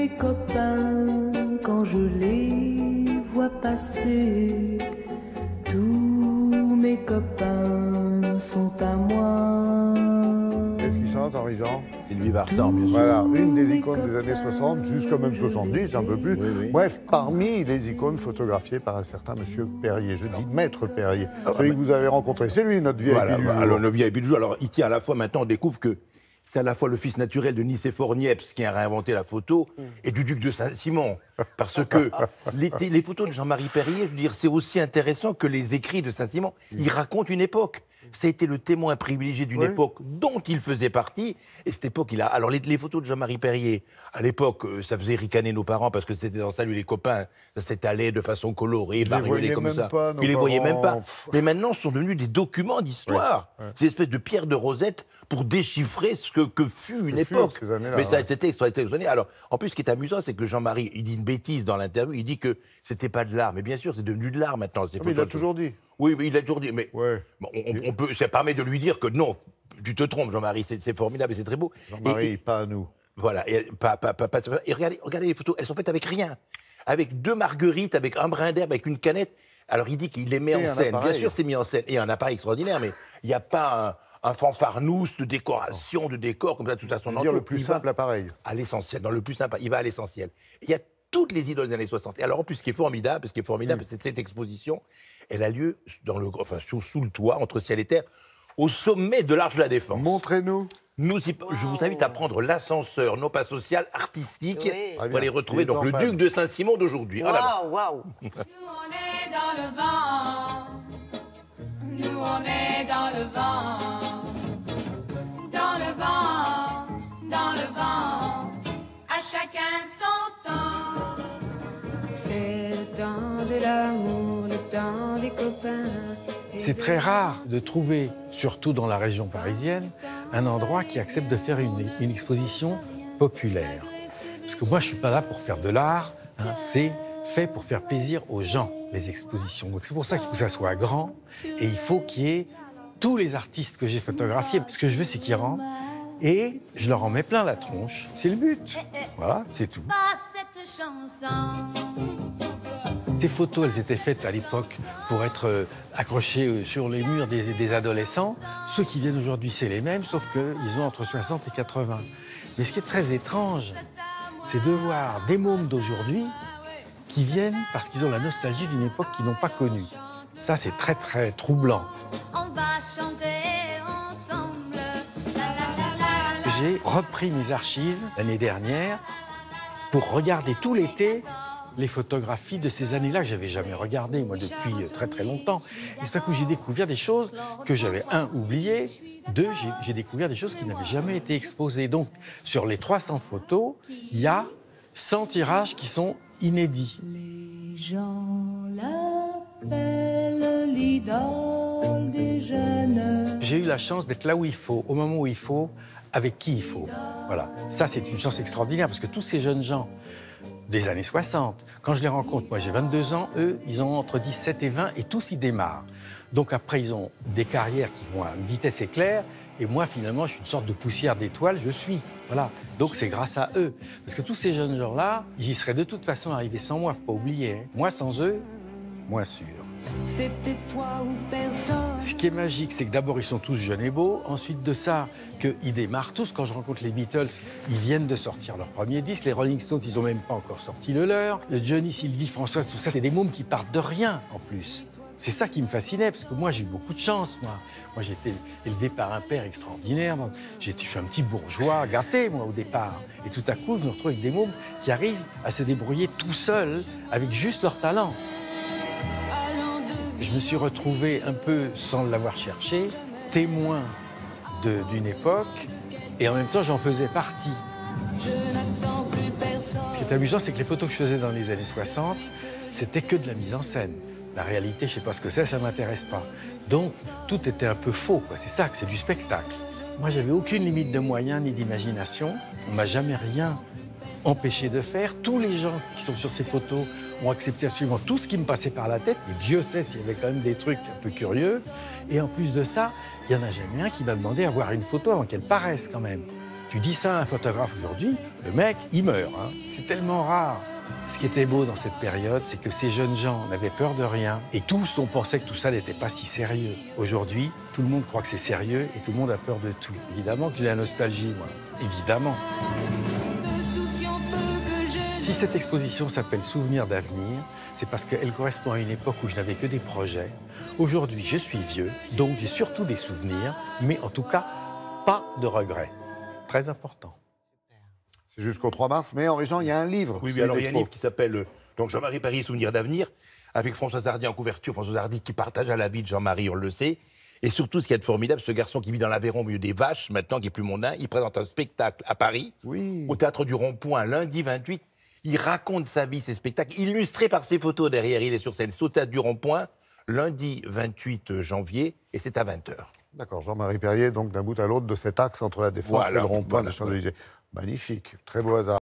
mes copains, quand je les vois passer, tous mes copains sont à moi. Qu'est-ce qu'il chante, Henri-Jean? Sylvie Vartan, bien sûr. Voilà, une des icônes des années 60, jusqu'à même 70, un peu plus. Oui, oui. Bref, parmi les icônes photographiées par un certain monsieur Perrier. Je dis Maître Perrier, celui que vous avez rencontré. C'est lui, notre VIP Voilà, du jour. alors le VIP du jour. Alors, il tient à la fois, maintenant, on découvre que c'est à la fois le fils naturel de Nicéphore Niepce qui a réinventé la photo et du duc de Saint-Simon. Parce que les photos de Jean-Marie Perrier, je veux dire, c'est aussi intéressant que les écrits de Saint-Simon. Il raconte une époque. Ça a été le témoin privilégié d'une époque dont il faisait partie. Et cette époque, il a. Alors, les photos de Jean-Marie Perrier, à l'époque, ça faisait ricaner nos parents parce que c'était dans Salut les copains. Ça s'étalait de façon colorée, bariolée comme ça. Ils les voyaient même pas. Mais maintenant, ce sont devenus des documents d'histoire. Ces espèces de pierres de Rosette pour déchiffrer ce que fut une époque. Ces années-là, mais ça, c'était extraordinaire. Alors, en plus, ce qui est amusant, c'est que Jean-Marie, il dit une bêtise dans l'interview. Il dit que c'était pas de l'art. Mais bien sûr, c'est devenu de l'art maintenant. Mais il l'a toujours dit. Oui, il l'a toujours dit. Mais Ouais. on peut, ça permet de lui dire que non, tu te trompes, Jean-Marie. C'est formidable et c'est très beau. Jean-Marie, pas à nous. Voilà. Et regardez les photos. Elles sont faites avec rien. Avec 2 marguerites, avec un brin d'herbe, avec une canette. Alors, il dit qu'il les met en scène. Bien sûr, c'est mis en scène. Et un appareil extraordinaire, mais il n'y a pas un fanfarnousse de décoration, de décor, comme ça, tout à son entour. Le plus simple appareil. À l'essentiel, dans le plus simple, il va à l'essentiel. Il y a toutes les idoles des années 60. Et alors, en plus, ce qui est formidable, c'est cette exposition, elle a lieu sous le toit, entre ciel et terre, au sommet de l'Arche de la Défense. Montrez-nous. Je vous invite à prendre l'ascenseur, non pas social, artistique, pour aller retrouver Il est donc, le campagne. duc de Saint-Simon d'aujourd'hui. Waouh, waouh. Nous on est dans le vent, nous on est dans le vent, dans le vent, dans le vent, à chacun son temps. C'est le temps de l'amour, le temps des copains. C'est très rare de trouver, surtout dans la région parisienne, un endroit qui accepte de faire une exposition populaire. Parce que moi, je ne suis pas là pour faire de l'art, c'est fait pour faire plaisir aux gens, les expositions. Donc c'est pour ça qu'il faut que ça soit grand et il faut qu'il y ait tous les artistes que j'ai photographiés. Ce que je veux, c'est qu'ils rentrent et je leur en mets plein la tronche. C'est le but. Voilà, c'est tout. Pas cette chanson. Ces photos, elles étaient faites à l'époque pour être accrochées sur les murs des adolescents. Ceux qui viennent aujourd'hui, c'est les mêmes, sauf qu'ils ont entre 60 et 80. Mais ce qui est très étrange, c'est de voir des mômes d'aujourd'hui qui viennent parce qu'ils ont la nostalgie d'une époque qu'ils n'ont pas connue. Ça, c'est très, très troublant. On va chanter ensemble. La, la, la, la, la. J'ai repris mes archives l'année dernière pour regarder tout l'été les photographies de ces années-là que j'avais jamais regardées, moi, depuis très très longtemps. Et tout à coup, j'ai découvert des choses que j'avais, oubliées, j'ai découvert des choses qui n'avaient jamais été exposées. Donc, sur les 300 photos, il y a 100 tirages qui sont inédits. Les gens l'appellent l'idole des jeunes. J'ai eu la chance d'être là où il faut, au moment où il faut, avec qui il faut. Voilà. Ça, c'est une chance extraordinaire, parce que tous ces jeunes gens des années 60, quand je les rencontre, moi j'ai 22 ans, eux, ils ont entre 17 et 20, et tous ils démarrent. Donc après, ils ont des carrières qui vont à une vitesse éclair, et moi, finalement, je suis une sorte de poussière d'étoile, je suis. Voilà. Donc c'est grâce à eux. Parce que tous ces jeunes gens-là, ils y seraient de toute façon arrivés sans moi, faut pas oublier. Hein. Moi, sans eux, moins sûr. C'était toi ou personne. Ce qui est magique, c'est que d'abord, ils sont tous jeunes et beaux. Ensuite de ça, qu'ils démarrent tous. Quand je rencontre les Beatles, ils viennent de sortir leur premier disque. Les Rolling Stones, ils n'ont même pas encore sorti le leur. Johnny, Sylvie, François, tout ça, c'est des mômes qui partent de rien, en plus. C'est ça qui me fascinait, parce que moi, j'ai eu beaucoup de chance, moi. Moi, j'ai été élevé par un père extraordinaire. Je suis un petit bourgeois gâté, moi, au départ. Et tout à coup, je me retrouve avec des mômes qui arrivent à se débrouiller tout seuls, avec juste leur talent. Je me suis retrouvé un peu, sans l'avoir cherché, témoin d'une époque, et en même temps, j'en faisais partie. Je n'attends plus personne. Ce qui est amusant, c'est que les photos que je faisais dans les années 60, c'était que de la mise en scène. La réalité, je ne sais pas ce que c'est, ça ne m'intéresse pas. Donc, tout était un peu faux, quoi. C'est ça, c'est du spectacle. Moi, j'avais aucune limite de moyens ni d'imagination. On ne m'a jamais rien empêché de faire. Tous les gens qui sont sur ces photos ont accepté absolument tout ce qui me passait par la tête. Et Dieu sait s'il y avait quand même des trucs un peu curieux. Et en plus de ça, il n'y en a jamais un qui m'a demandé à voir une photo avant qu'elle paraisse quand même. Tu dis ça à un photographe aujourd'hui, le mec, il meurt. Hein. C'est tellement rare. Ce qui était beau dans cette période, c'est que ces jeunes gens n'avaient peur de rien. Et tous, on pensait que tout ça n'était pas si sérieux. Aujourd'hui, tout le monde croit que c'est sérieux et tout le monde a peur de tout. Évidemment que j'ai la nostalgie, moi. Évidemment. Si cette exposition s'appelle Souvenirs d'avenir, c'est parce qu'elle correspond à une époque où je n'avais que des projets. Aujourd'hui, je suis vieux, donc j'ai surtout des souvenirs, mais en tout cas, pas de regrets. Très important. C'est jusqu'au 3 mars, mais Henri-Jean, il y a un livre. Oui, alors il y a un livre qui s'appelle donc Jean-Marie Perrier, Souvenirs d'avenir, avec Françoise Hardy en couverture. Françoise Hardy qui partagea la vie de Jean-Marie, on le sait. Et surtout, ce qui est formidable, ce garçon qui vit dans l'Aveyron au milieu des vaches, maintenant qui est plus mondain, il présente un spectacle à Paris, au Théâtre du Rond-Point, lundi 28. Il raconte sa vie, ses spectacles, illustrés par ses photos derrière. Il est sur scène, c'est au Théâtre du Rond-Point, lundi 28 janvier, et c'est à 20h. D'accord, Jean-Marie Perrier, donc d'un bout à l'autre de cet axe entre la Défense et le Rond-Point de Champs-Élysées. Magnifique, très beau hasard.